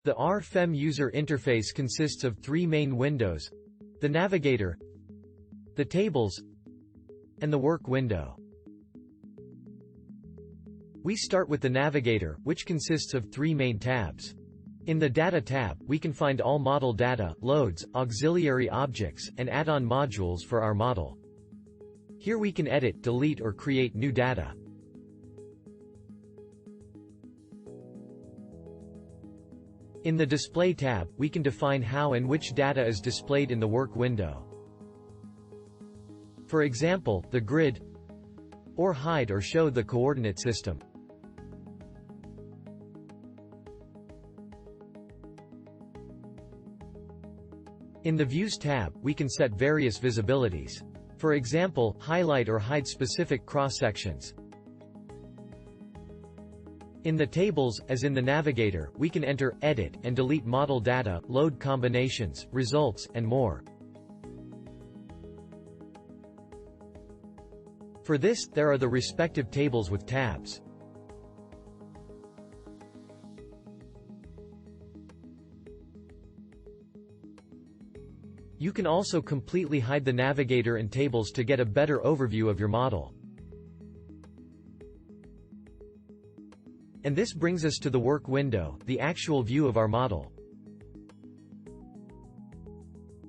The RFEM user interface consists of three main windows: the Navigator, the Tables, and the Work window. We start with the Navigator, which consists of three main tabs. In the Data tab, we can find all model data, loads, auxiliary objects, and add-on modules for our model. Here we can edit, delete, or create new data. In the Display tab, we can define how and which data is displayed in the Work window. For example, the grid, or hide or show the coordinate system. In the Views tab, we can set various visibilities. For example, highlight or hide specific cross-sections. In the Tables, as in the Navigator, we can enter, edit, and delete model data, load combinations, results, and more. For this, there are the respective tables with tabs. You can also completely hide the Navigator and Tables to get a better overview of your model. And this brings us to the Work window, the actual view of our model.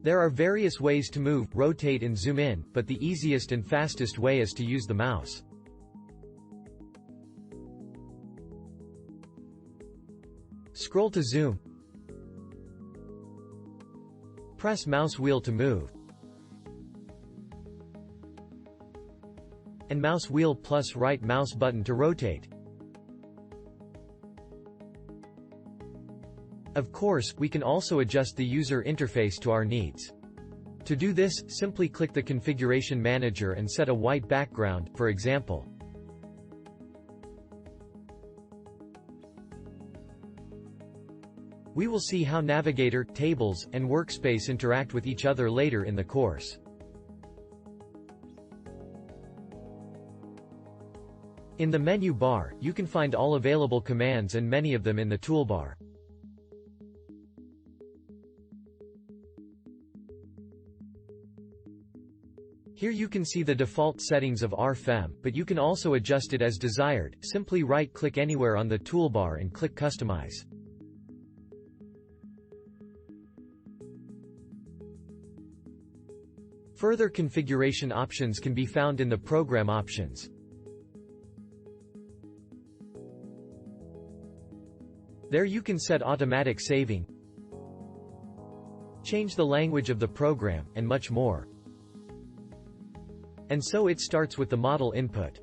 There are various ways to move, rotate and zoom in, but the easiest and fastest way is to use the mouse. Scroll to zoom. Press mouse wheel to move. And mouse wheel plus right mouse button to rotate. Of course, we can also adjust the user interface to our needs. To do this, simply click the Configuration Manager and set a white background, for example. We will see how Navigator, Tables, and Workspace interact with each other later in the course. In the menu bar, you can find all available commands and many of them in the toolbar. Here you can see the default settings of RFEM, but you can also adjust it as desired. Simply right-click anywhere on the toolbar and click Customize. Further configuration options can be found in the Program options. There you can set automatic saving, change the language of the program, and much more. And so it starts with the model input.